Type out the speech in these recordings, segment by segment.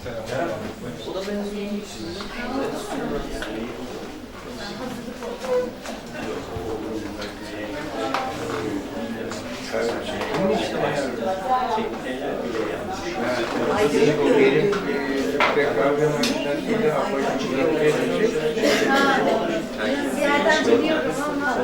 O da benziyor. Yerden biliyorum ama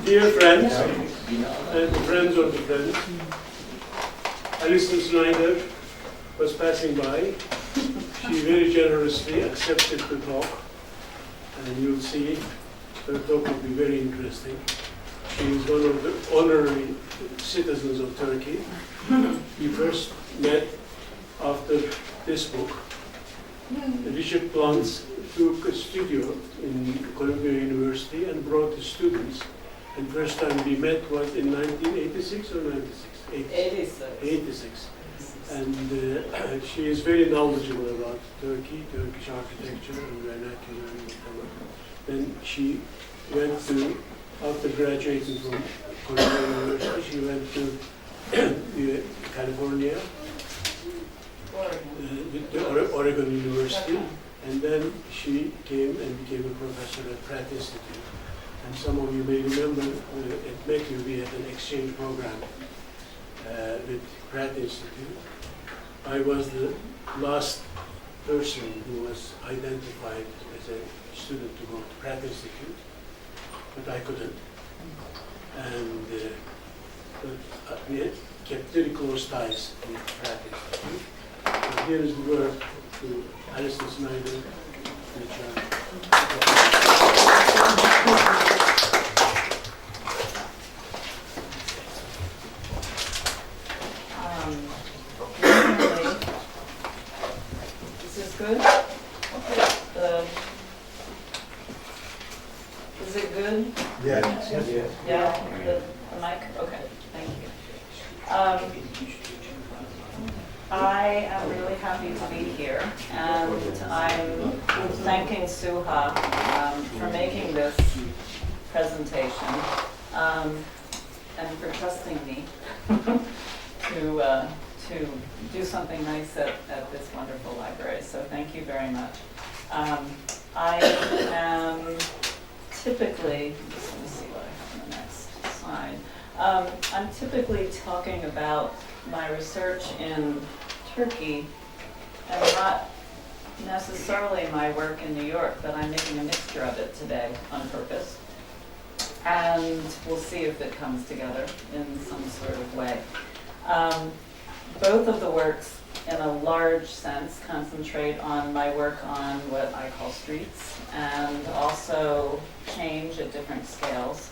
Dear friends and friends of the friends, Alison Snyder was passing by. She very generously accepted the talk, and you'll see her talk will be very interesting. She is one of the honorary citizens of Turkey. We first met after this book. Richard Plants took a studio in Columbia University and brought the students. And first time we met was in 1986 or 96? 86. And she is very knowledgeable about Turkey, Turkish architecture and vernacular and whatever. Then she went to, after graduating from Columbia University, she went to California, the Oregon University, and then she came and became a professor at Pratt Institute. And some of you may remember at MECU we had an exchange program with Pratt Institute. I was the last person who was identified as a student to go to Pratt Institute, but I couldn't. And but we had kept very close ties with Pratt Institute. So here is the word to Alison Snyder, This is good? Is it good? Yes. Yeah? The mic? Okay, thank you. I am really happy to be here, and I'm thanking Suha for making this presentation and for trusting me to do something nice at this wonderful library. So thank you very much. I am typically, let me see what I have on the next slide. I'm typically talking about my research in Turkey and not necessarily my work in New York, but I'm making a mixture of it today on purpose. And we'll see if it comes together in some sort of way. Both of the works, in a large sense, concentrate on my work on what I call streets and also change at different scales.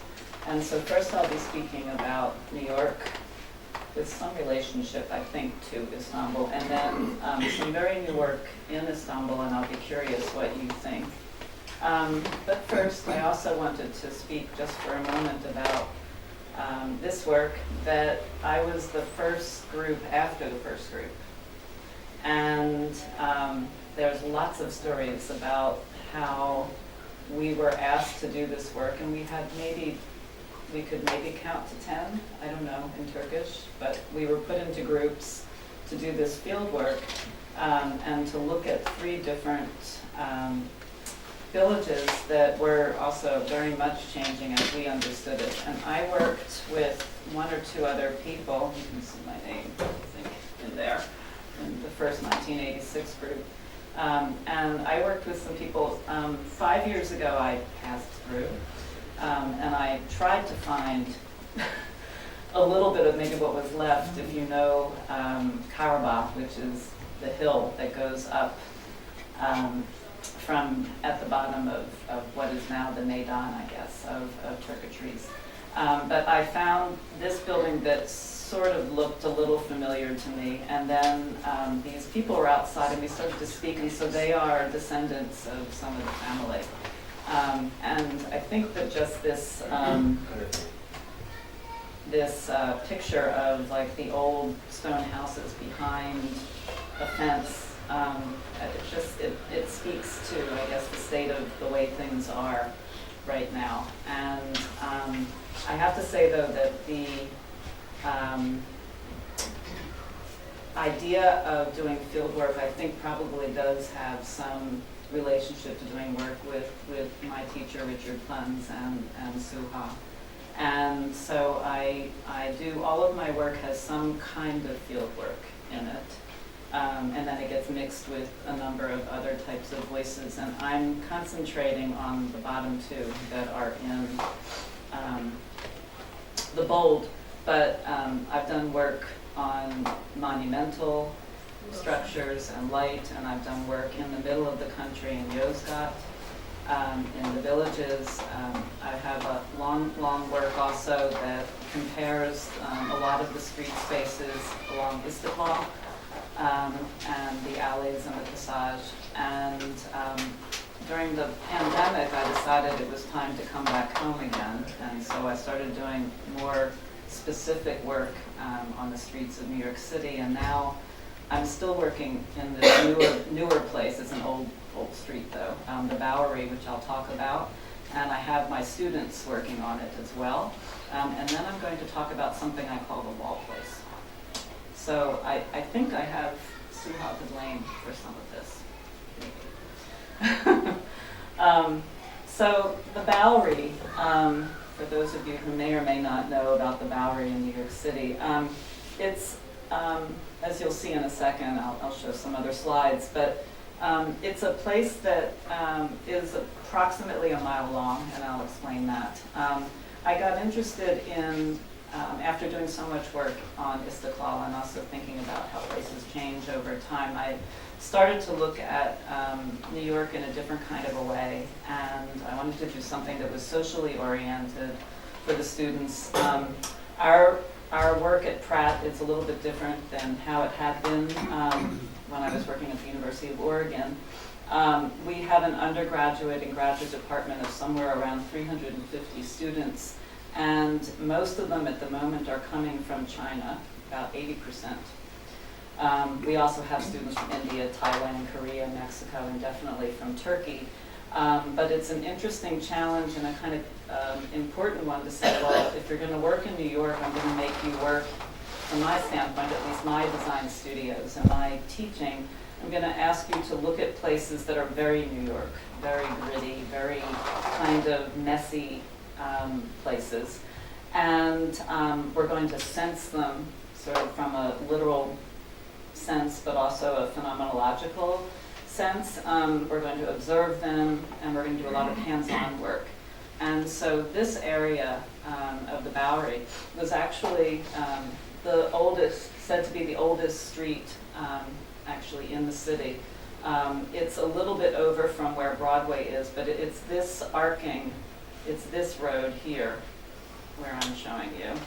And so first I'll be speaking about New York with some relationship, I think, to Istanbul, and then some very new work in Istanbul, and I'll be curious what you think. But first, I also wanted to speak just for a moment about this work, that I was the first group after the first group. And there's lots of stories about how we were asked to do this work, and we could maybe count to 10, I don't know, in Turkish, but we were put into groups to do this field work and to look at 3 different villages that were also very much changing as we understood it. And I worked with 1 or 2 other people, you can see my name, I think, in there, in the first 1986 group. And I worked with some people. 5 years ago I passed through, and I tried to find a little bit of maybe what was left, if you know Karabakh, which is the hill that goes up from at the bottom of what is now the Meydan, I guess, of Turkish trees. But I found this building that sort of looked a little familiar to me, and then these people were outside and we started to speak, and so they are descendants of some of the family. And I think that just this picture of like the old stone houses behind a fence, it speaks to, I guess, the state of the way things are right now. And I have to say though that the idea of doing field work, I think, probably does have some relationship to doing work with my teacher Richard Plens and Suha. And so I do, all of my work has some kind of field work in it. And then it gets mixed with a number of other types of voices. And I'm concentrating on the bottom two that are in the bold. But I've done work on monumental structures and light, and I've done work in the middle of the country in Yozgat, in the villages. I have a long work also that compares a lot of the street spaces along Istanbul and the alleys and the passage. And during the pandemic, I decided it was time to come back home again, and so I started doing more specific work on the streets of New York City, and now I'm still working in this newer place. It's an old street though, the Bowery, which I'll talk about, and I have my students working on it as well. And then I'm going to talk about something I call the wall place. So I think I have Suha to blame for some of this. So the Bowery, for those of you who may or may not know about the Bowery in New York City, it's, as you'll see in a second, I'll show some other slides, but it's a place that is approximately a mile long, and I'll explain that. I got interested in, after doing so much work on Istiklal and also thinking about how places change over time, I started to look at New York in a different kind of a way, and I wanted to do something that was socially oriented for the students. Our work at Pratt is a little bit different than how it had been when I was working at the University of Oregon. We have an undergraduate and graduate department of somewhere around 350 students, and most of them at the moment are coming from China, about 80%. We also have students from India, Thailand, Korea, Mexico, and definitely from Turkey. But it's an interesting challenge and a kind of important one to say, well, if you're going to work in New York, I'm going to make you work, from my standpoint, at least my design studios and my teaching, I'm going to ask you to look at places that are very New York, very gritty, very kind of messy places. And we're going to sense them sort of from a literal sense, but also a phenomenological sense. We're going to observe them, and we're going to do a lot of hands-on work. And so this area of the Bowery was actually the oldest, said to be the oldest street actually in the city. It's a little bit over from where Broadway is, but it's this arcing, it's this road here, where I'm showing you,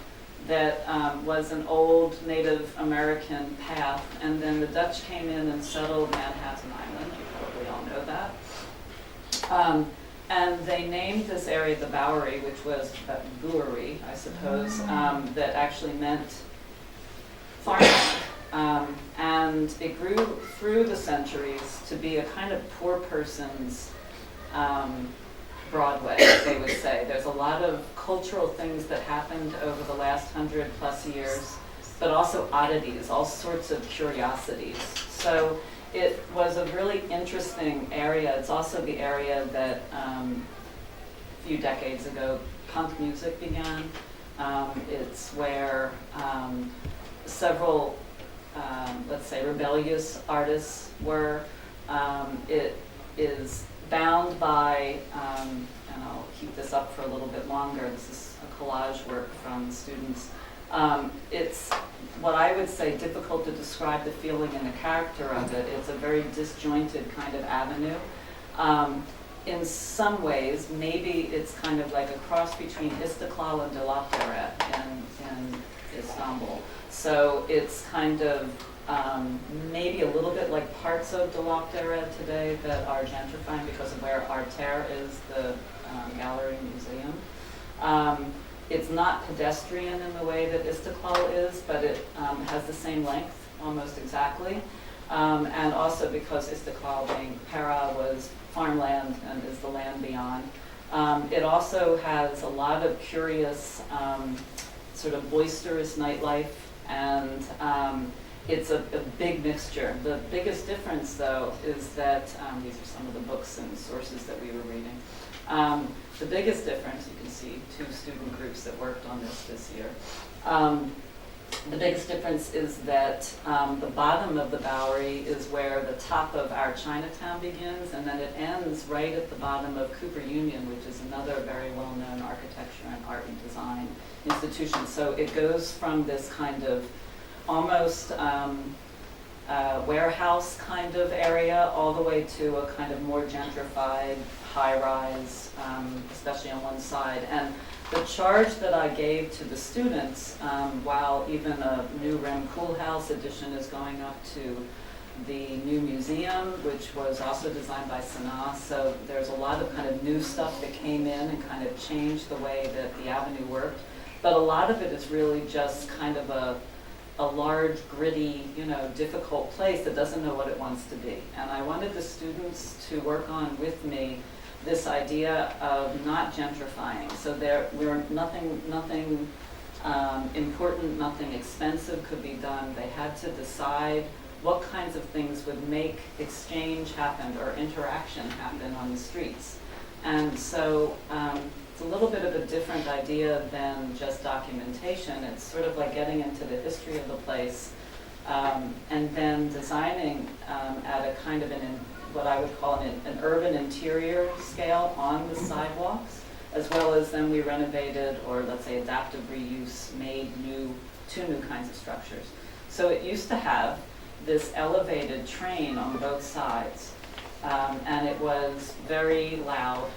that was an old Native American path, and then the Dutch came in and settled Manhattan Island. You probably all know that. And they named this area the Bowery, which was a brewery, I suppose, that actually meant farmland. And it grew through the centuries to be a kind of poor person's Broadway, they would say. There's a lot of cultural things that happened over the last 100+ years, but also oddities, all sorts of curiosities. So it was a really interesting area. It's also the area that a few decades ago punk music began. It's where several, let's say, rebellious artists were. It is bound by, and I'll keep this up for a little bit longer, this is a collage work from students. It's what I would say difficult to describe the feeling and the character of it. It's a very disjointed kind of avenue. in some ways, maybe it's kind of like a cross between Istiklal and Dolapdere in Istanbul. So it's kind of maybe a little bit like parts of Dolapdere today that are gentrifying because of where Arter is, the gallery museum. It's not pedestrian in the way that Istiklal is, but it has the same length almost exactly. And also because Istiklal, being Para, was farmland and is the land beyond. It also has a lot of curious sort of boisterous nightlife, and it's a big mixture. The biggest difference, though, is that these are some of the books and sources that we were reading. The biggest difference, you can see two student groups that worked on this year. The biggest difference is that the bottom of the Bowery is where the top of our Chinatown begins, and then it ends right at the bottom of Cooper Union, which is another very well-known architecture and art and design institution. So it goes from this kind of almost warehouse kind of area all the way to a kind of more gentrified high-rise, especially on one side. And the charge that I gave to the students, while even a new Rem Koolhaas edition is going up to the new museum, which was also designed by Sanaa, so there's a lot of kind of new stuff that came in and kind of changed the way that the avenue worked. But a lot of it is really just kind of a large, gritty, difficult place that doesn't know what it wants to be. And I wanted the students to work on with me this idea of not gentrifying. So nothing important, nothing expensive could be done. They had to decide what kinds of things would make exchange happen or interaction happen on the streets. And so it's a little bit of a different idea than just documentation. It's sort of like getting into the history of the place and then designing at a kind of what I would call an urban interior scale on the sidewalks, as well as then we renovated, or let's say adaptive reuse, made two new kinds of structures. So it used to have this elevated train on both sides, and it was very loud,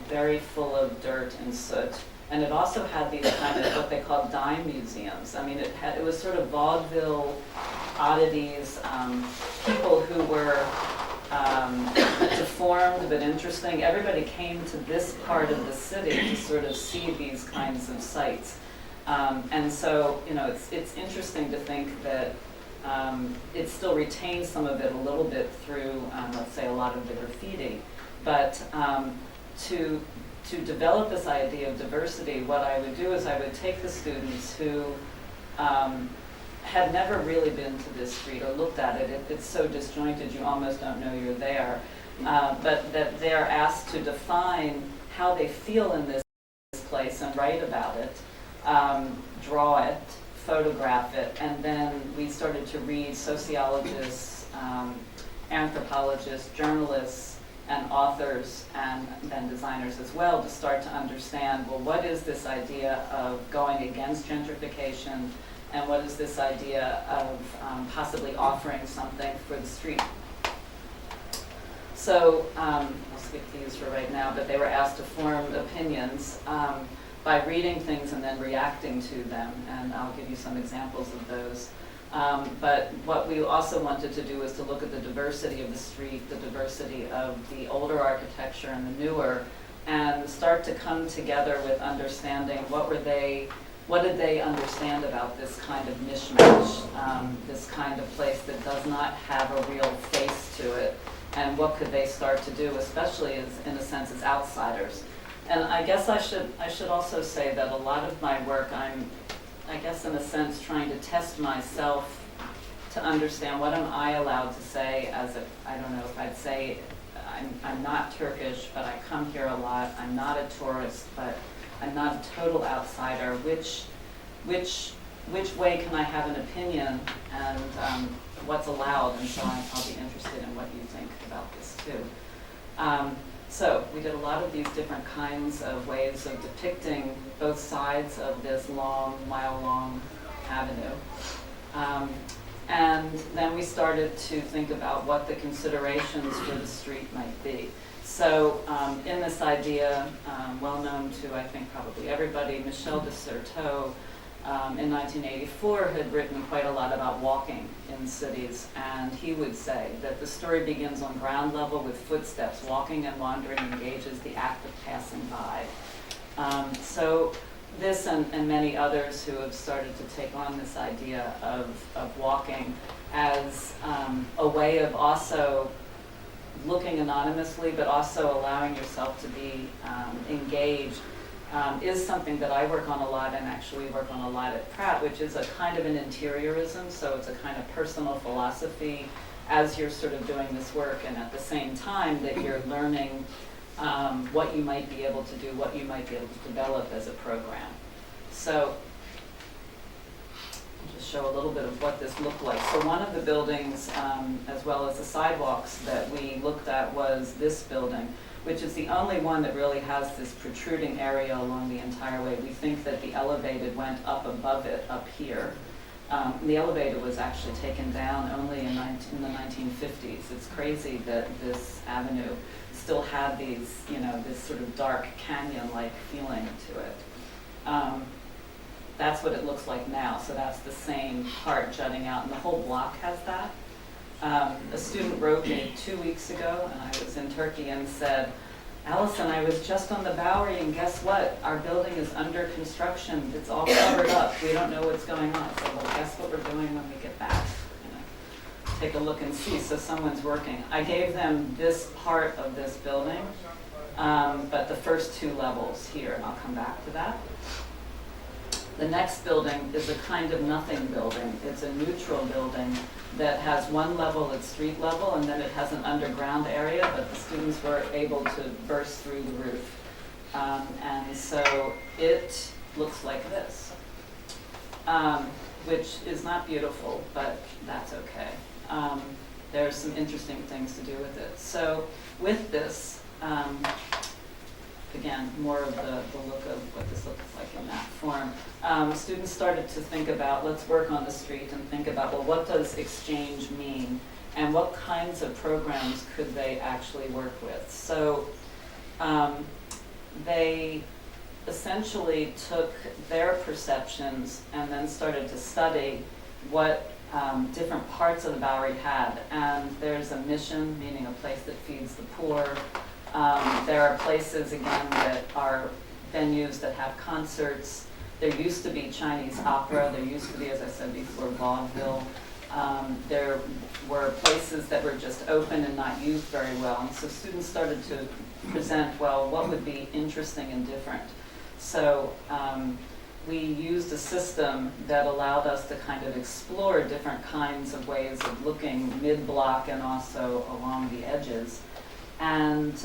very full of dirt and soot. And it also had these kind of what they call dime museums. I mean, it was sort of vaudeville oddities, people who were deformed but interesting. Everybody came to this part of the city to sort of see these kinds of sights. And so, it's interesting to think that it still retains some of it a little bit through, let's say, a lot of the graffiti. But to develop this idea of diversity, what I would do is I would take the students who had never really been to this street or looked at it. It's so disjointed you almost don't know you're there. But that they're asked to define how they feel in this place and write about it, draw it, photograph it, and then we started to read sociologists, anthropologists, journalists, and authors, and then designers as well, to start to understand, well, what is this idea of going against gentrification, and what is this idea of possibly offering something for the street? So I'll skip these for right now, but they were asked to form opinions by reading things and then reacting to them, and I'll give you some examples of those. But what we also wanted to do was to look at the diversity of the street, the diversity of the older architecture and the newer, and start to come together with understanding what did they understand about this kind of mishmash, this kind of place that does not have a real face to it, and what could they start to do, especially as, in a sense, as outsiders. And I guess I should also say that a lot of my work, I guess in a sense trying to test myself to understand what am I allowed to say as if, I don't know if I'd say I'm not Turkish, but I come here a lot. I'm not a tourist, but I'm not a total outsider. Which way can I have an opinion, and what's allowed? And so I'll be interested in what you think about this too. So we did a lot of these different kinds of ways of depicting both sides of this mile-long avenue. And then we started to think about what the considerations for the street might be. So in this idea, well known to I think probably everybody, Michel de Certeau in 1984 had written quite a lot about walking in cities, and he would say that the story begins on ground level with footsteps. Walking and wandering engages the act of passing by. So this and many others who have started to take on this idea of walking as a way of also looking anonymously, but also allowing yourself to be engaged, is something that I work on a lot, and actually work on a lot at Pratt, which is a kind of an interiorism. So it's a kind of personal philosophy as you're sort of doing this work, and at the same time that you're learning what you might be able to do, what you might be able to develop as a program. So I'll just show a little bit of what this looked like. So one of the buildings, as well as the sidewalks that we looked at, was this building, which is the only one that really has this protruding area along the entire way. We think that the elevated went up above it, up here. The elevator was actually taken down only in the 1950s. It's crazy that this avenue still had these, this sort of dark canyon-like feeling to it. That's what it looks like now. So that's the same part jutting out, and the whole block has that. A student wrote me 2 weeks ago, and I was in Turkey, and said, "Alison, I was just on the Bowery, and guess what? Our building is under construction. It's all covered up. We don't know what's going on." I said, "Well, guess what we're doing when we get back? Take a look and see." So someone's working. I gave them this part of this building, but the first 2 levels here, and I'll come back to that. The next building is a kind of nothing building. It's a neutral building that has one level at street level, and then it has an underground area, but the students were able to burst through the roof. And so it looks like this, which is not beautiful, but that's okay. There's some interesting things to do with it. So with this, again, more of the look of what this looks like in that form. Students started to think about, let's work on the street and think about, well, what does exchange mean? And what kinds of programs could they actually work with? So they essentially took their perceptions and then started to study what different parts of the Bowery had. And there's a mission, meaning a place that feeds the poor. There are places, again, that are venues that have concerts. There used to be Chinese opera. There used to be, as I said before, vaudeville. There were places that were just open and not used very well. And so students started to present, well, what would be interesting and different? So we used a system that allowed us to kind of explore different kinds of ways of looking mid-block and also along the edges. And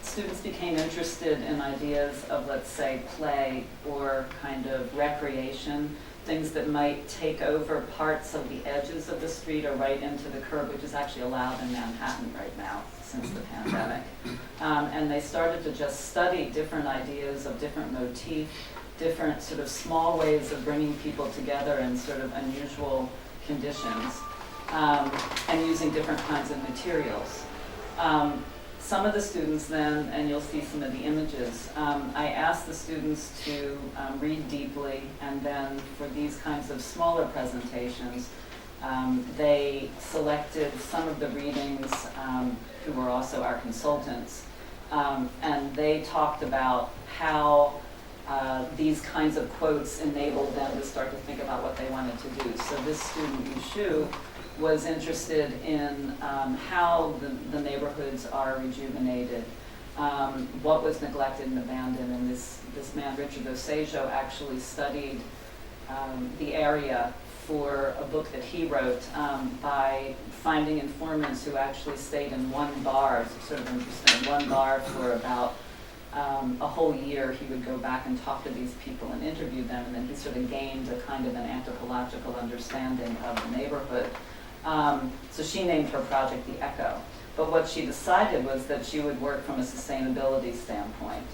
students became interested in ideas of, let's say, play or kind of recreation, things that might take over parts of the edges of the street or right into the curb, which is actually allowed in Manhattan right now since the pandemic. And they started to just study different ideas of different motifs, different sort of small ways of bringing people together in sort of unusual conditions, and using different kinds of materials. Some of the students then, and you'll see some of the images, I asked the students to read deeply, and then for these kinds of smaller presentations, they selected some of the readings who were also our consultants, and they talked about how these kinds of quotes enabled them to start to think about what they wanted to do. So this student, Yushu, was interested in how the neighborhoods are rejuvenated, what was neglected and abandoned. And this man, Richard Osejo, actually studied the area for a book that he wrote by finding informants who actually stayed in one bar. It's sort of interesting, one bar for about a whole year. He would go back and talk to these people and interview them, and then he sort of gained a kind of an anthropological understanding of the neighborhood. So she named her project The Echo. But what she decided was that she would work from a sustainability standpoint.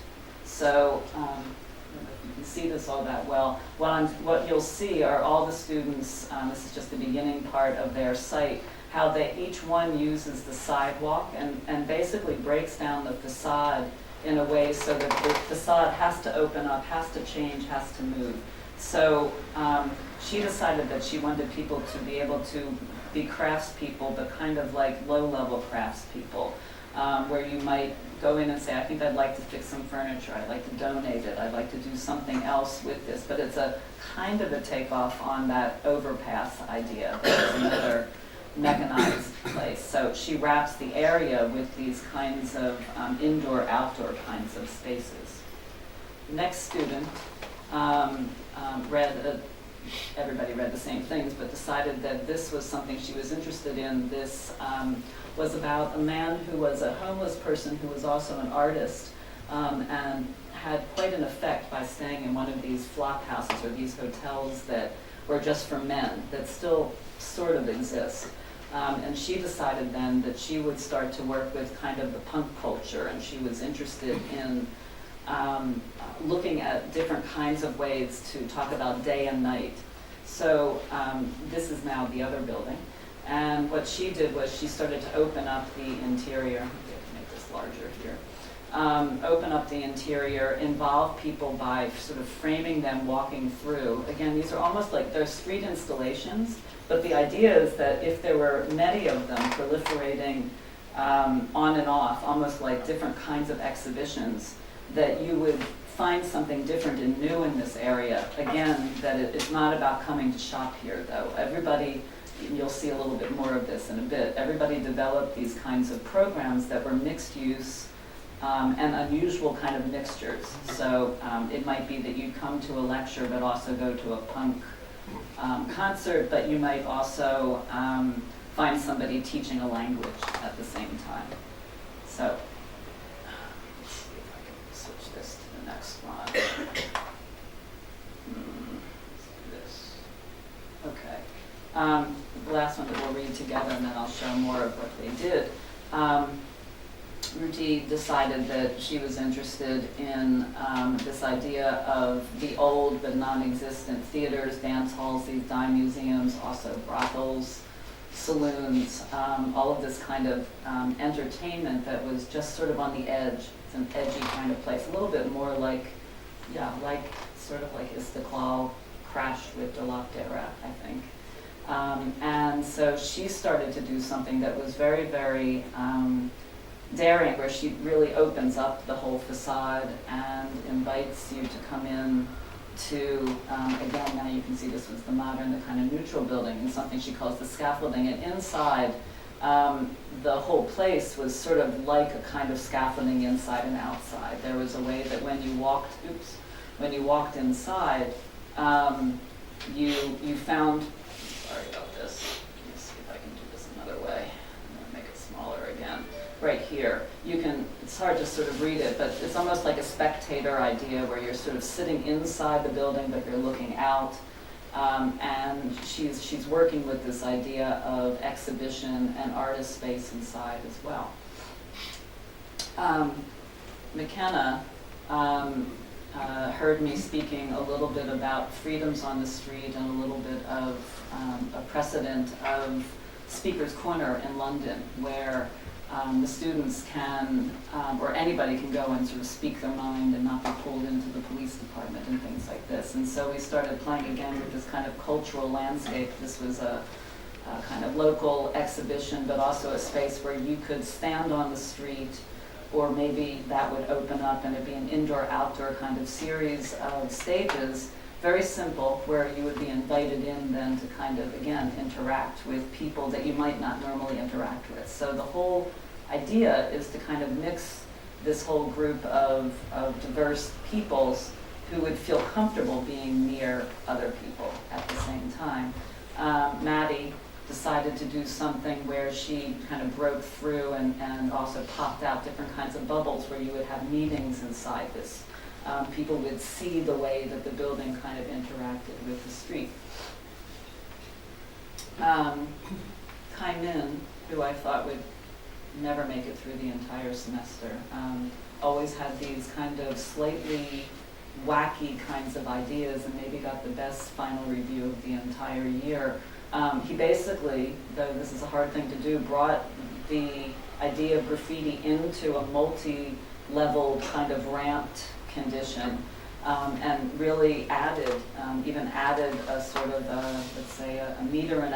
So I don't know if you can see this all that well. What you'll see are all the students, this is just the beginning part of their site, how they each one uses the sidewalk and basically breaks down the facade in a way so that the facade has to open up, has to change, has to move. So she decided that she wanted people to be able to be craftspeople, but kind of like low-level craftspeople, where you might go in and say, I think I'd like to fix some furniture, I'd like to donate it, I'd like to do something else with this, but it's a kind of a takeoff on that overpass idea. There's another mechanized place. So she wraps the area with these kinds of indoor-outdoor kinds of spaces. Next student everybody read the same things, but decided that this was something she was interested in. This was about a man who was a homeless person who was also an artist, and had quite an effect by staying in one of these flop houses or these hotels that were just for men, that still sort of exist. And she decided then that she would start to work with kind of the punk culture, and she was interested in looking at different kinds of ways to talk about day and night. So this is now the other building. And what she did was she started to open up the interior. I'm going to make this larger here. Open up the interior, involve people by sort of framing them walking through. Again, these are almost like they're street installations, but the idea is that if there were many of them proliferating on and off, almost like different kinds of exhibitions, that you would find something different and new in this area. Again, that it's not about coming to shop here, though. Everybody, you'll see a little bit more of this in a bit, everybody developed these kinds of programs that were mixed use and unusual kind of mixtures. So it might be that you come to a lecture but also go to a punk concert, but you might also find somebody teaching a language at the same time. So let's see if I can switch this to the next one. Let's do this. Okay. The last one that we'll read together, and then I'll show more of what they did. Ruti decided that she was interested in this idea of the old but non-existent theaters, dance halls, these dime museums, also brothels, saloons, all of this kind of entertainment that was just sort of on the edge. It's an edgy kind of place, a little bit more like, sort of like Istiklal crashed with De l'Opera, I think. And so she started to do something that was very, very daring, where she really opens up the whole facade and invites you to come in to, again, now you can see this was the modern, the kind of neutral building, and something she calls the scaffolding. And inside, the whole place was sort of like a kind of scaffolding inside and outside. There was a way that when you walked inside, you found, sorry about this, let me see if I can do this another way. I'm going to make it smaller again. Right here, you can, it's hard to sort of read it, but it's almost like a spectator idea where you're sort of sitting inside the building, but you're looking out. And she's working with this idea of exhibition and artist space inside as well. McKenna heard me speaking a little bit about freedoms on the street and a little bit of a precedent of Speaker's Corner in London, where the students can, or anybody can go and sort of speak their mind and not be pulled into the police department and things like this. And so we started playing again with this kind of cultural landscape. This was a kind of local exhibition, but also a space where you could stand on the street, or maybe that would open up and it'd be an indoor-outdoor kind of series of stages, very simple, where you would be invited in then to kind of, again, interact with people that you might not normally interact with. So the whole idea is to kind of mix this whole group of diverse peoples who would feel comfortable being near other people at the same time. Maddie decided to do something where she kind of broke through and also popped out different kinds of bubbles where you would have meetings inside this. People would see the way that the building kind of interacted with the street. Kai Min, who I thought would never make it through the entire semester, always had these kind of slightly wacky kinds of ideas and maybe got the best final review of the entire year. He basically, though this is a hard thing to do, brought the idea of graffiti into a multi-leveled kind of ramped condition, and really added, even added a sort of, let's say, a 1.5 meter,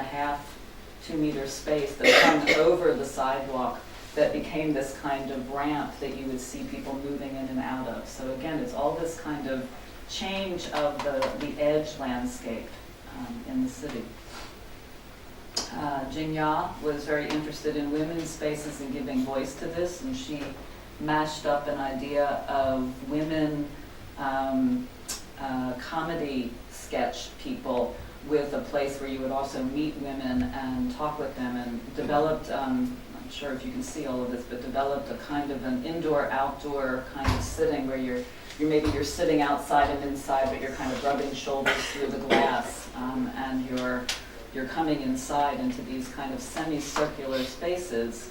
2 meter space that hung over the sidewalk that became this kind of ramp that you would see people moving in and out of. So again, it's all this kind of change of the edge landscape in the city. Jing Ya was very interested in women's spaces and giving voice to this, and she mashed up an idea of women comedy sketch people with a place where you would also meet women and talk with them, and developed, I'm not sure if you can see all of this, but developed a kind of an indoor-outdoor kind of sitting where maybe you're sitting outside and inside, but you're kind of rubbing shoulders through the glass, and you're coming inside into these kind of semicircular spaces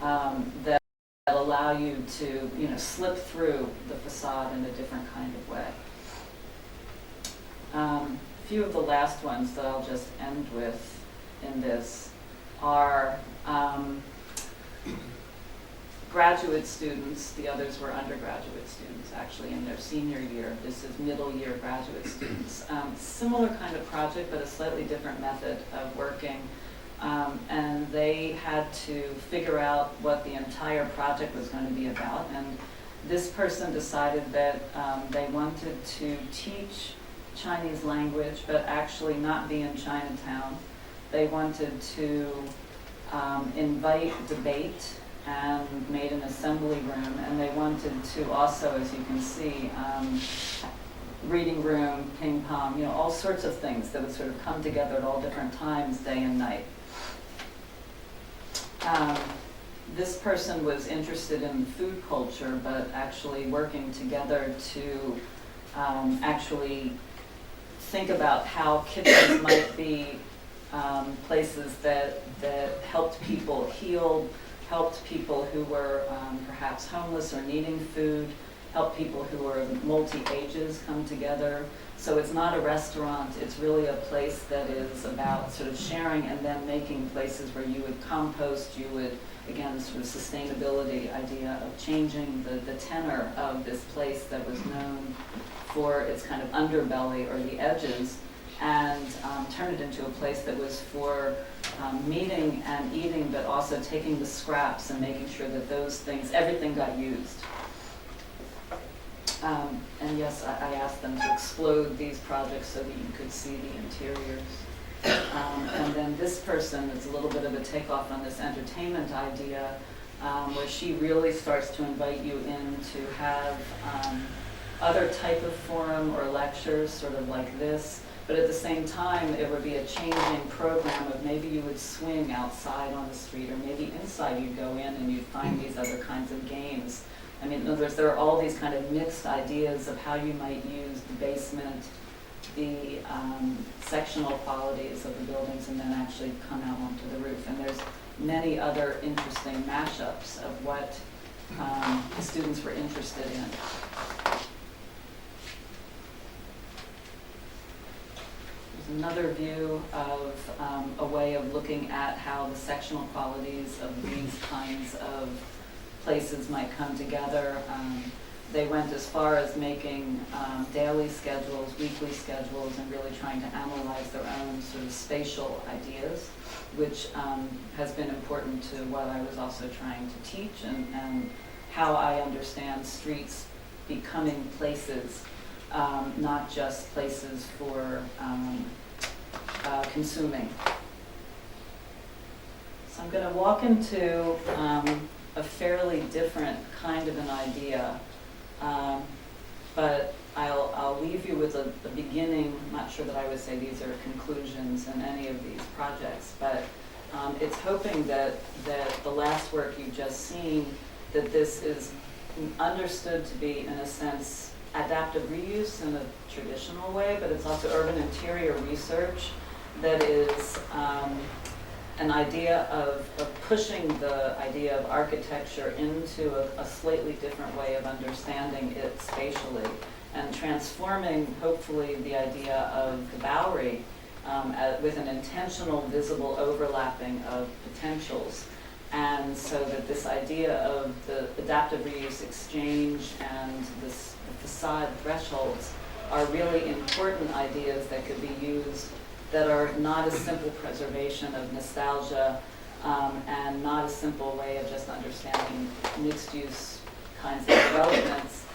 that allow you to, slip through the facade in a different kind of way. A few of the last ones that I'll just end with in this are graduate students. The others were undergraduate students, actually, in their senior year. This is middle year graduate students. Similar kind of project, but a slightly different method of working. And they had to figure out what the entire project was going to be about. And this person decided that they wanted to teach Chinese language, but actually not be in Chinatown. They wanted to invite debate and made an assembly room, and they wanted to also, as you can see, reading room, ping pong, all sorts of things that would sort of come together at all different times, day and night. This person was interested in food culture, but actually working together to actually think about how kitchens might be places that helped people heal, helped people who were perhaps homeless or needing food, helped people who were multi-ages come together. So it's not a restaurant, it's really a place that is about sort of sharing and then making places where you would compost, you would, again, sort of sustainability idea of changing the tenor of this place that was known for its kind of underbelly or the edges, and turn it into a place that was for meeting and eating, but also taking the scraps and making sure that those things, everything got used. And yes, I asked them to explode these projects so that you could see the interiors. And then this person is a little bit of a takeoff on this entertainment idea, where she really starts to invite you in to have other type of forum or lectures, sort of like this, but at the same time it would be a changing program of maybe you would swing outside on the street, or maybe inside you'd go in and you'd find these other kinds of games. I mean, in other words, there are all these kind of mixed ideas of how you might use the basement, the sectional qualities of the buildings, and then actually come out onto the roof. And there's many other interesting mashups of what the students were interested in. There's another view of a way of looking at how the sectional qualities of these kinds of places might come together. They went as far as making daily schedules, weekly schedules, and really trying to analyze their own sort of spatial ideas, which has been important to what I was also trying to teach, and how I understand streets becoming places, not just places for consuming. So I'm going to walk into a fairly different kind of an idea, but I'll leave you with a beginning. I'm not sure that I would say these are conclusions in any of these projects, but it's hoping that the last work you've just seen, that this is understood to be, in a sense, adaptive reuse in a traditional way, but it's also urban interior research that is an idea of pushing the idea of architecture into a slightly different way of understanding it spatially, and transforming, hopefully, the idea of the Bowery with an intentional visible overlapping of potentials. And so that this idea of the adaptive reuse exchange and the facade thresholds are really important ideas that could be used that are not a simple preservation of nostalgia and not a simple way of just understanding mixed-use kinds of developments.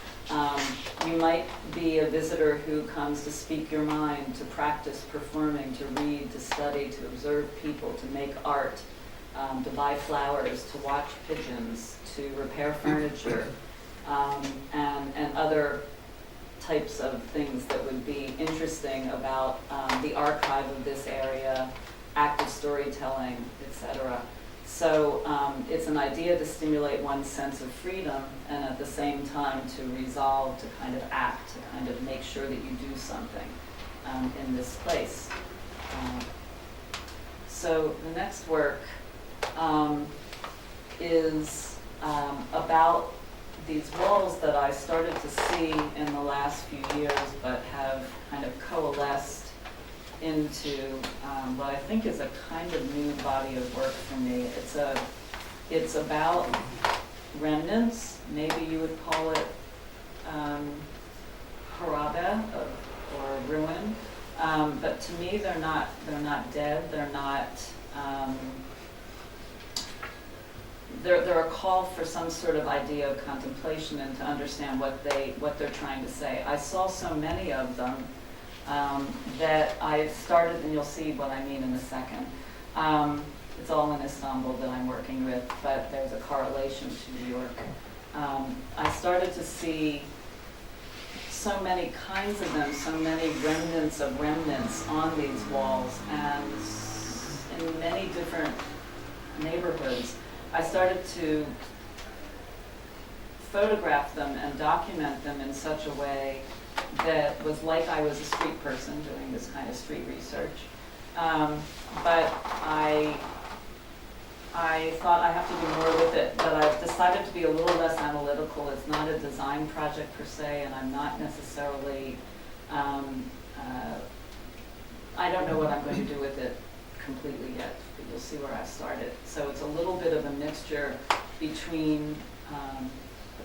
You might be a visitor who comes to speak your mind, to practice performing, to read, to study, to observe people, to make art, to buy flowers, to watch pigeons, to repair furniture, and other types of things that would be interesting about the archive of this area, active storytelling, etc. So it's an idea to stimulate one's sense of freedom and at the same time to resolve, to kind of act, to kind of make sure that you do something in this place. So the next work is about these walls that I started to see in the last few years but have kind of coalesced into what I think is a kind of new body of work for me. It's about remnants, maybe you would call it harabe or ruin, but to me they're not dead. They're not. They're a call for some sort of idea of contemplation and to understand what they're trying to say. I saw so many of them that I started, and you'll see what I mean in a second. It's all in Istanbul that I'm working with, but there's a correlation to New York. I started to see so many kinds of them, so many remnants of remnants on these walls, and in many different neighborhoods. I started to photograph them and document them in such a way that was like I was a street person doing this kind of street research. But I thought I have to do more with it, but I've decided to be a little less analytical. It's not a design project per se, and I'm not necessarily, I don't know what I'm going to do with it completely yet, but you'll see where I've started. So it's a little bit of a mixture between a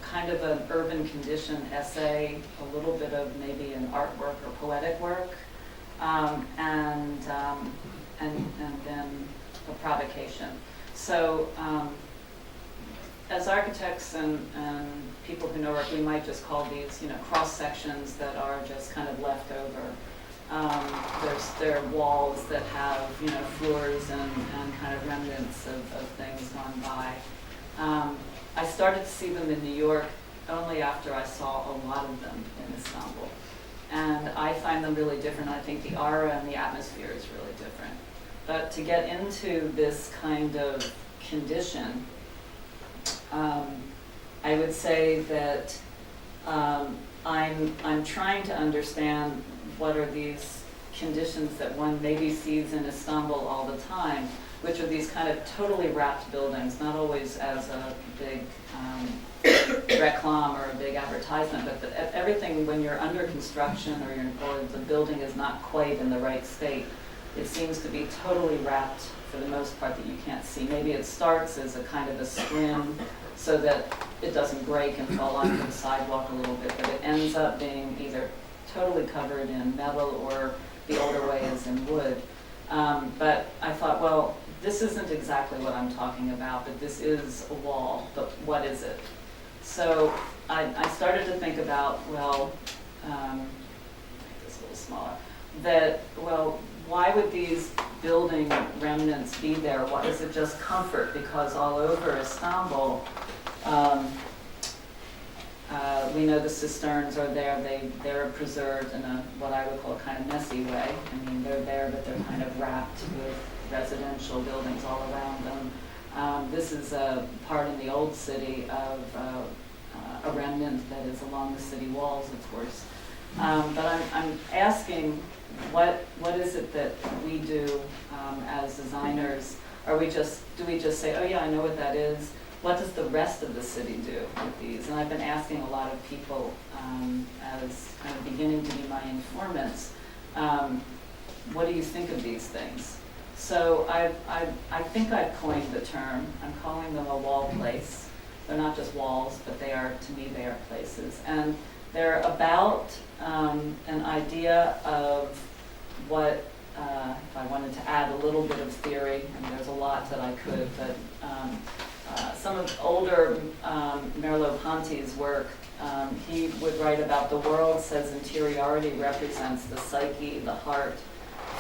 kind of an urban condition essay, a little bit of maybe an artwork or poetic work, and then a provocation. So as architects and people who know art, we might just call these, cross sections that are just kind of left over. There are walls that have, floors and kind of remnants of things gone by. I started to see them in New York only after I saw a lot of them in Istanbul. And I find them really different. I think the aura and the atmosphere is really different. But to get into this kind of condition, I would say that I'm trying to understand what are these conditions that one maybe sees in Istanbul all the time, which are these kind of totally wrapped buildings, not always as a big reclam or a big advertisement, but everything when you're under construction or the building is not quite in the right state, it seems to be totally wrapped for the most part that you can't see. Maybe it starts as a kind of a scrim so that it doesn't break and fall onto the sidewalk a little bit, but it ends up being either totally covered in metal or the older way is in wood. But I thought, well, this isn't exactly what I'm talking about, but this is a wall, but what is it? So I started to think about, well, make this a little smaller, that, well, why would these building remnants be there? Why is it just comfort? Because all over Istanbul, we know the cisterns are there. They're preserved in a what I would call a kind of messy way. I mean, they're there, but they're kind of wrapped with residential buildings all around them. This is a part in the old city of a remnant that is along the city walls, of course. But I'm asking, what is it that we do as designers? Do we just say, oh yeah, I know what that is? What does the rest of the city do with these? And I've been asking a lot of people as kind of beginning to be my informants, what do you think of these things? So I think I've coined the term. I'm calling them a wall place. They're not just walls, but they are, to me, they are places. And they're about an idea of what, if I wanted to add a little bit of theory, and there's a lot that I could, but some of older Merleau-Ponty's work, he would write about the world says interiority represents the psyche, the heart,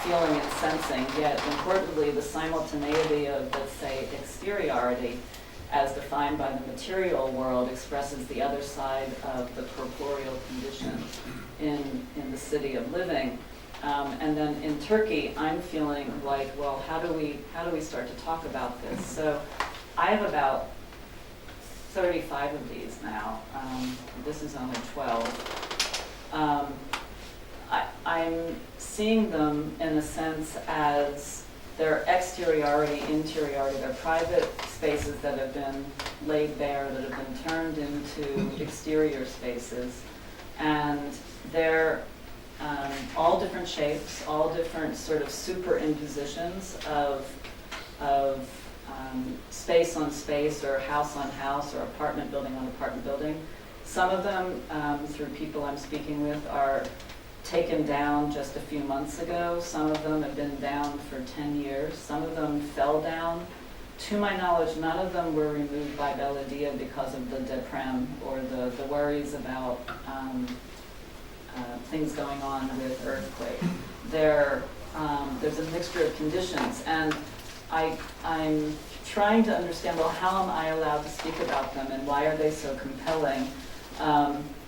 feeling and sensing, yet importantly the simultaneity of, let's say, exteriority as defined by the material world expresses the other side of the corporeal conditions in the city of living. And then in Turkey, I'm feeling like, well, how do we start to talk about this? So I have about 35 of these now. This is only 12. I'm seeing them in a sense as their exteriority, interiority, they're private spaces that have been laid bare, that have been turned into exterior spaces. And they're all different shapes, all different sort of superimpositions of space on space, or house on house, or apartment building on apartment building. Some of them, through people I'm speaking with, are taken down just a few months ago. Some of them have been down for 10 years. Some of them fell down. To my knowledge, none of them were removed by Belediye because of the deprem or the worries about things going on with earthquake. There's a mixture of conditions, and I'm trying to understand, well, how am I allowed to speak about them, and why are they so compelling?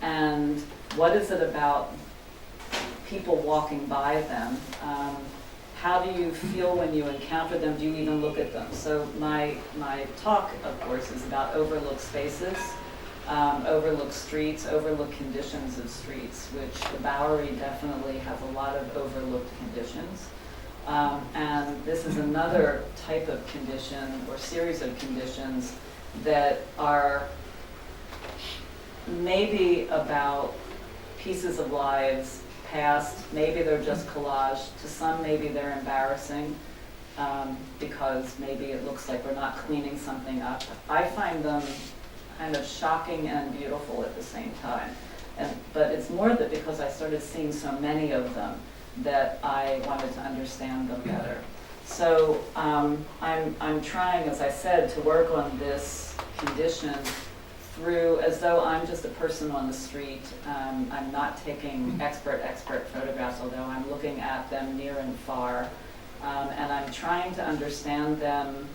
And what is it about people walking by them? How do you feel when you encounter them? Do you even look at them? So my talk, of course, is about overlooked spaces, overlooked streets, overlooked conditions of streets, which the Bowery definitely has a lot of overlooked conditions. And this is another type of condition or series of conditions that are maybe about pieces of lives past. Maybe they're just collage. To some, maybe they're embarrassing because maybe it looks like we're not cleaning something up. I find them kind of shocking and beautiful at the same time. But it's more that because I started seeing so many of them that I wanted to understand them better. So I'm trying, as I said, to work on this condition through, as though I'm just a person on the street. I'm not taking expert photographs, although I'm looking at them near and far. And I'm trying to understand them,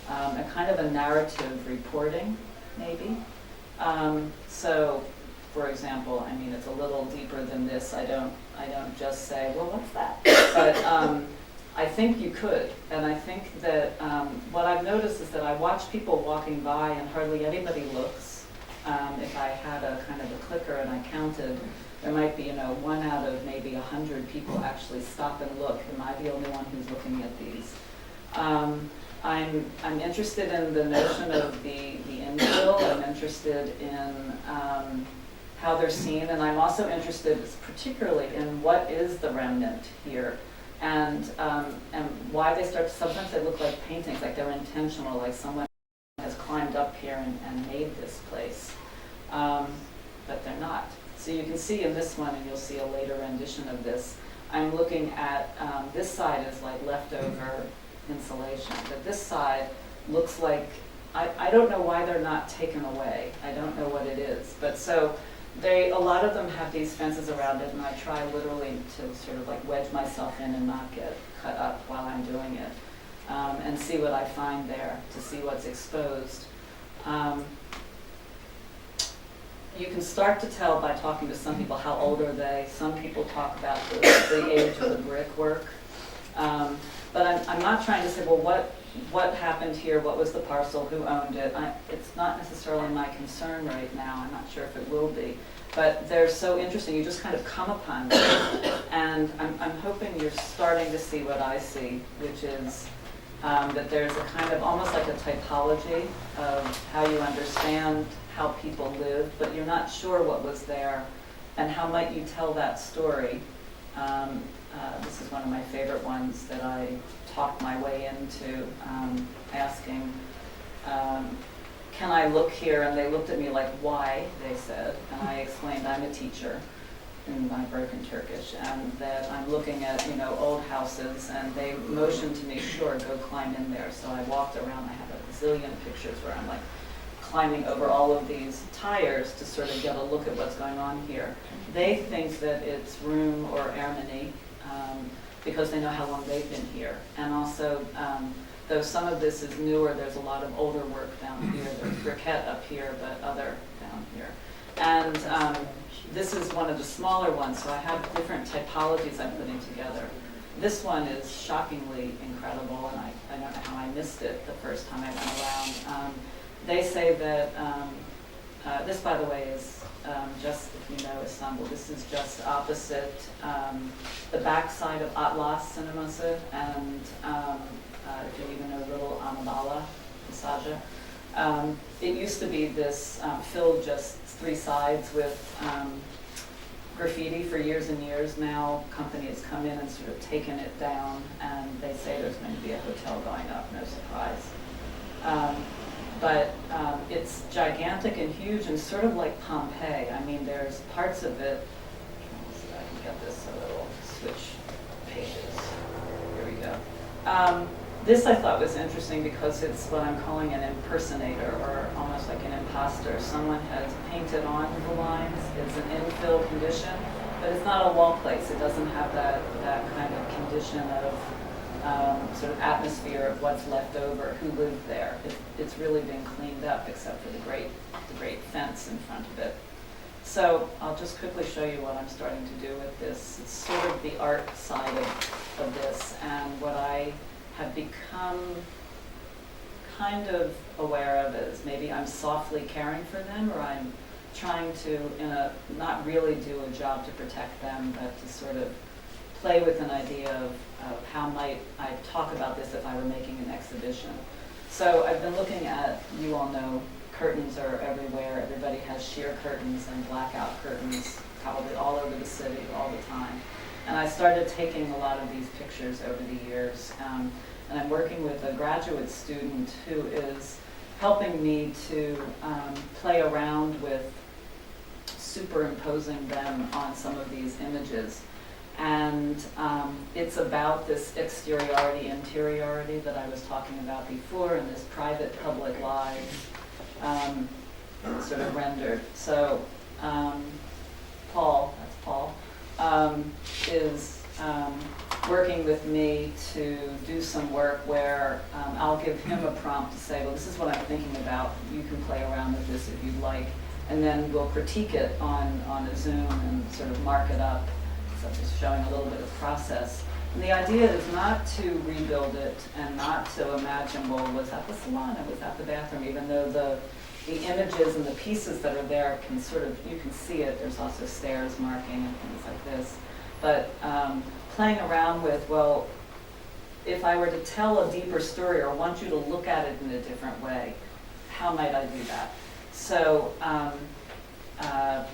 a kind of a narrative reporting, maybe. So, for example, I mean, it's a little deeper than this. I don't just say, well, what's that? But I think you could. And I think that what I've noticed is that I watch people walking by and hardly anybody looks. If I had a kind of a clicker and I counted, there might be, 1 out of maybe 100 people actually stop and look. Am I the only one who's looking at these? I'm interested in the notion of the infill. I'm interested in how they're seen, and I'm also interested particularly in what is the remnant here, and why they start. Sometimes they look like paintings, like they're intentional, like someone has climbed up here and made this place, but they're not. So you can see in this one, and you'll see a later rendition of this, I'm looking at, this side is like leftover insulation, but this side looks like, I don't know why they're not taken away. I don't know what it is. But so a lot of them have these fences around it, and I try literally to sort of like wedge myself in and not get cut up while I'm doing it, and see what I find there, to see what's exposed. You can start to tell by talking to some people how old are they. Some people talk about the age of the brickwork. But I'm not trying to say, well, what happened here? What was the parcel? Who owned it? It's not necessarily my concern right now. I'm not sure if it will be. But they're so interesting. You just kind of come upon them. And I'm hoping you're starting to see what I see, which is that there's a kind of almost like a typology of how you understand how people live, but you're not sure what was there and how might you tell that story. This is one of my favorite ones that I talked my way into, asking, can I look here? And they looked at me like, why, they said. And I explained I'm a teacher in my broken Turkish, and that I'm looking at, old houses, and they motioned to me, sure, go climb in there. So I walked around. I have a zillion pictures where I'm like climbing over all of these tires to sort of get a look at what's going on here. They think that it's Rum or Ermeni, because they know how long they've been here. And also, though some of this is newer, there's a lot of older work down here. There's briquette up here, but other down here. And this is one of the smaller ones, so I have different typologies I'm putting together. This one is shockingly incredible, and I don't know how I missed it the first time I went around. They say that, this by the way is just, if you know Istanbul, this is just opposite the backside of Atlas Sineması, and if you even know Little Anadolu, Massaja. It used to be this filled just three sides with graffiti for years and years. Now companies come in and sort of taken it down, and they say there's going to be a hotel going up, no surprise. But it's gigantic and huge and sort of like Pompeii. I mean, there's parts of it, let's see if I can get this so it'll switch pages. Here we go. This I thought was interesting because it's what I'm calling an impersonator, or almost like an imposter. Someone has painted on the lines. It's an infill condition, but it's not a wall place. It doesn't have that kind of condition of sort of atmosphere of what's left over, who lived there. It's really been cleaned up, except for the great fence in front of it. So I'll just quickly show you what I'm starting to do with this. It's sort of the art side of this, and what I have become kind of aware of is maybe I'm softly caring for them, or I'm trying to, not really do a job to protect them, but to sort of play with an idea of how might I talk about this if I were making an exhibition. So I've been looking at, you all know, curtains are everywhere. Everybody has sheer curtains and blackout curtains, probably all over the city all the time. And I started taking a lot of these pictures over the years. And I'm working with a graduate student who is helping me to play around with superimposing them on some of these images. And it's about this exteriority, interiority that I was talking about before, and this private-public lives sort of rendered. So Paul, that's Paul, is working with me to do some work where I'll give him a prompt to say, well, this is what I'm thinking about. You can play around with this if you'd like. And then we'll critique it on a Zoom and sort of mark it up. So just showing a little bit of process. And the idea is not to rebuild it and not to imagine, well, was that the salon or was that the bathroom, even though the images and the pieces that are there can sort of, you can see it. There's also stairs marking and things like this. But playing around with, well, if I were to tell a deeper story or want you to look at it in a different way, how might I do that? So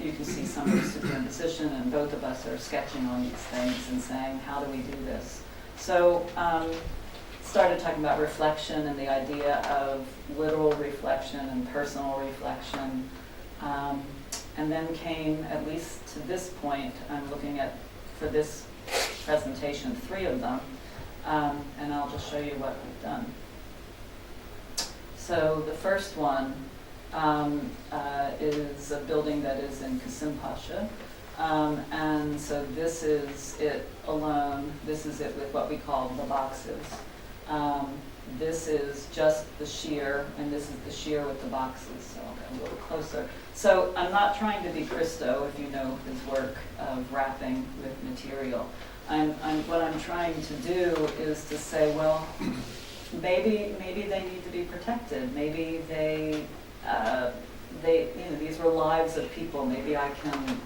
you can see some of the superimposition, and both of us are sketching on these things and saying, how do we do this? So started talking about reflection and the idea of literal reflection and personal reflection. And then came, at least to this point, I'm looking at, for this presentation, 3 of them, and I'll just show you what we've done. So the first one is a building that is in Kasımpaşa, and so this is it alone. This is it with what we call the boxes. This is just the sheer, and this is the sheer with the boxes, so I'll get a little closer. So I'm not trying to be Christo, if you know his work of wrapping with material. What I'm trying to do is to say, well, maybe they need to be protected. Maybe they these were lives of people. Maybe I can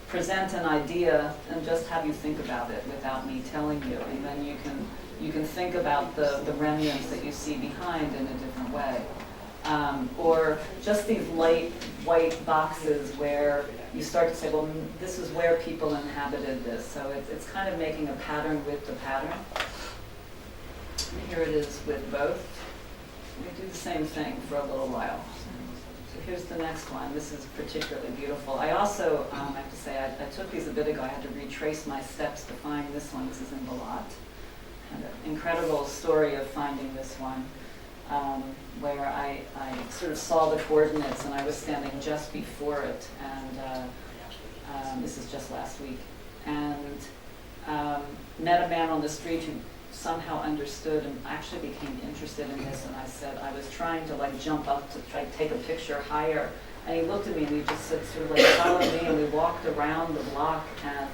present an idea and just have you think about it without me telling you, and then you can think about the remnants that you see behind in a different way. Or just these light white boxes where you start to say, well, this is where people inhabited this. So it's kind of making a pattern with the pattern. Here it is with both. We do the same thing for a little while. So here's the next one. This is particularly beautiful. I also, I have to say, I took these a bit ago. I had to retrace my steps to find this one. This is in Balat. And an incredible story of finding this one, where I sort of saw the coordinates and I was standing just before it. And this is just last week. And met a man on the street who somehow understood and actually became interested in this, and I said, I was trying to like jump up to try to take a picture higher, and he looked at me and he just said, sort of like, follow me, and we walked around the block and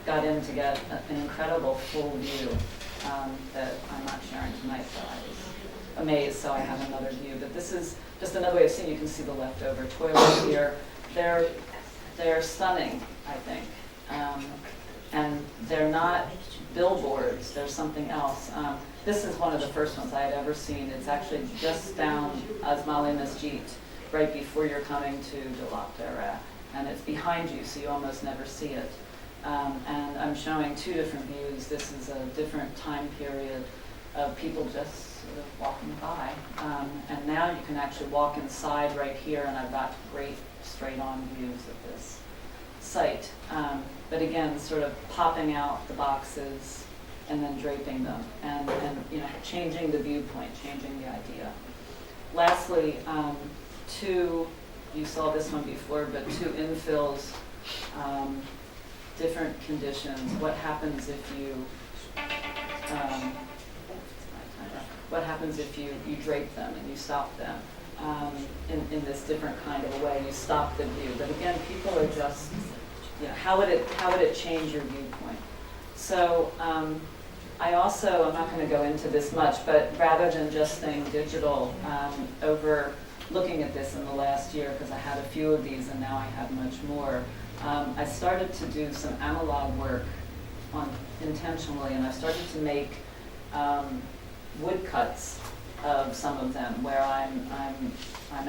got in to get an incredible full view that I'm not sharing tonight, but I was amazed, so I have another view. But this is just another way of seeing, you can see the leftover toilets here. They're stunning, I think. And they're not billboards, there's something else. This is one of the first ones I had ever seen. It's actually just down Azmali Masjid, right before you're coming to Dolapdere. And it's behind you, so you almost never see it. And I'm showing two different views. This is a different time period of people just sort of walking by. And now you can actually walk inside right here, and I've got great straight-on views of this site. But again, sort of popping out the boxes and then draping them, and you know, changing the viewpoint, changing the idea. Lastly, two, you saw this one before, but two infills, different conditions. What happens if you, what happens if you drape them and you stop them in this different kind of a way? You stop the view, but again, people are just, you know, how would it change your viewpoint? So I also, I'm not going to go into this much, but rather than just saying digital, over looking at this in the last year, because I had a few of these and now I have much more, I started to do some analog work intentionally, and I started to make woodcuts of some of them, where I'm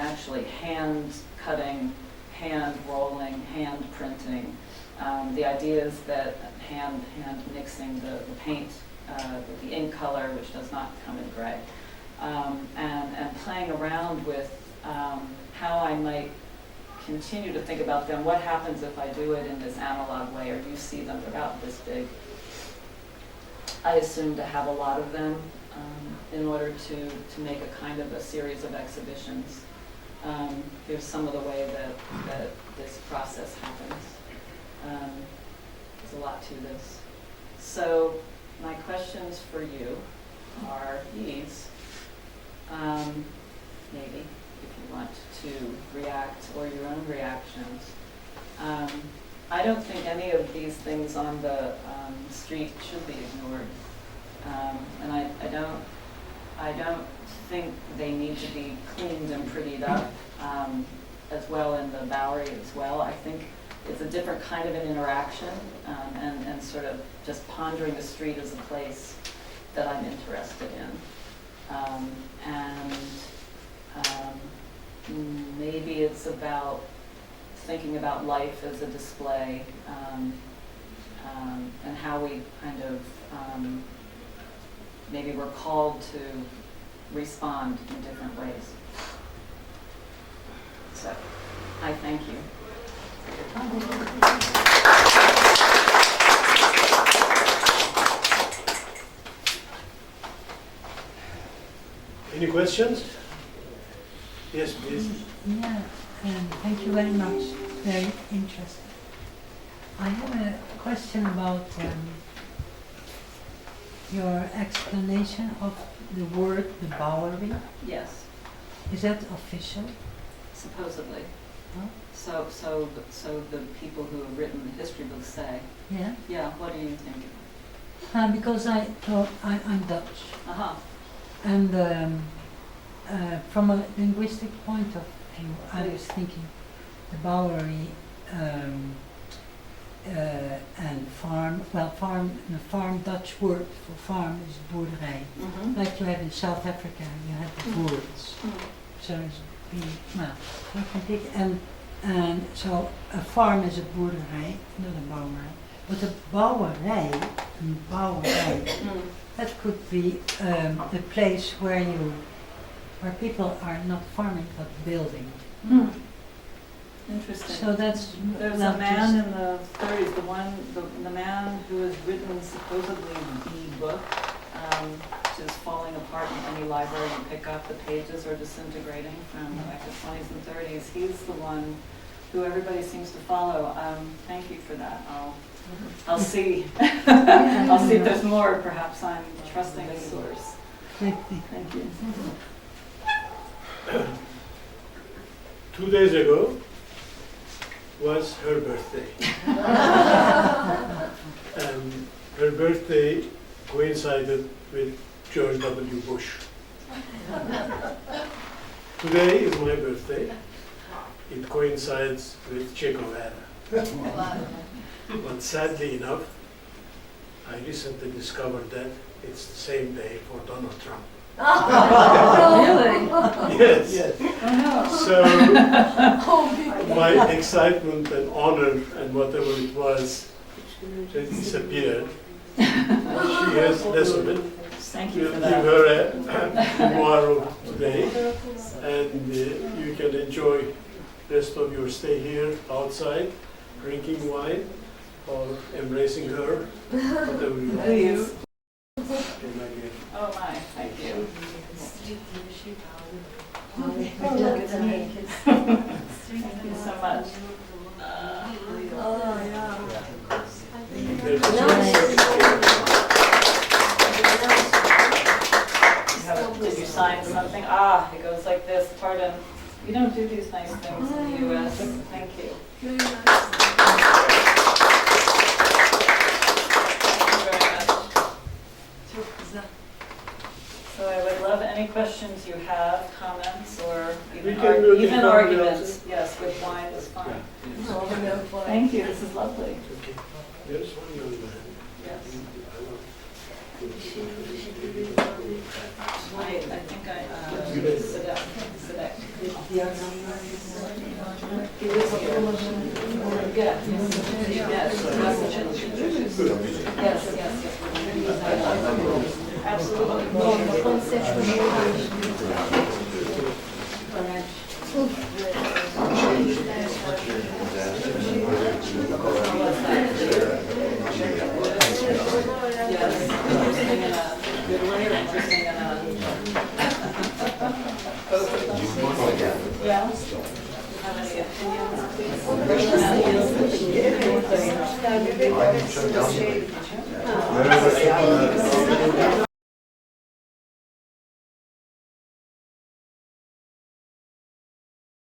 actually hand cutting, hand rolling, hand printing. The idea is that hand mixing the paint with the ink color, which does not come in gray, and playing around with how I might continue to think about them. What happens if I do it in this analog way, or you see them, they're about this big. I assume to have a lot of them in order to make a kind of a series of exhibitions. Here's some of the way that this process happens. There's a lot to this. So my questions for you are these. Maybe if you want to react, or your own reactions. I don't think any of these things on the street should be ignored. And I don't think they need to be cleaned and prettied up as well in the Bowery as well. I think it's a different kind of an interaction, and sort of just pondering the street as a place that I'm interested in. Maybe it's about thinking about life as a display, and how we kind of maybe we're called to respond in different ways. So, I thank you. Any questions? Yes, please. Yeah, thank you very much. Very interesting. I have a question about your explanation of the word the Bowery. Yes, Is that official? supposedly. Huh? So the people who have written the history books say, Yeah. yeah, what do you think? Because I thought I'm Dutch, Uh-huh. and from a linguistic point of view, I was thinking the Bowery and farm. Well, farm Dutch word for farm is boerderij. Mm-hmm. Like you have in South Africa, you have the boers. Mm-hmm. So it's well, not complete. And And so a farm is a boerderij, not a bouwerij. But a bouwerij, that could be a place where people are not farming but building. Interesting. So that's There's not a man just- in the 30s, the man who has written supposedly the book, which is falling apart in any library and pick up. The pages are disintegrating from like the 20s and 30s. He's the one who everybody seems to follow. Thank you for that. I'll see. I'll see if there's more. Perhaps I'm trusting a source. Thank you. 2 days ago was her birthday. Her birthday coincided with George W. Bush. Today is my birthday. It coincides with Che Guevara. But sadly enough, I recently discovered that it's the same day for Donald Trump. Really? Yes. Oh So my excitement and honor and whatever it was just disappeared. She has less of it. Thank you We'll for give that. her a tomorrow today, and you can enjoy rest of your stay here outside, drinking wine or embracing her, whatever you want. Please. Okay, my dear. Oh my, thank you. Thank you so much. There's a Did you sign something? It goes like this. Pardon. You don't do these nice things in the U.S. Thank you. Thank you very much. So I would love any questions you have, comments, or We even, can do it even in arguments. Yes, with wine is fine. Thank you. This is lovely. Okay. There's one young man. Yes. I think I sit down. Sit down. He lives here. Yeah. Yes. Absolutely. Yes. Interesting in a good way or interesting in a both of them? Yeah. Have any opinions, please?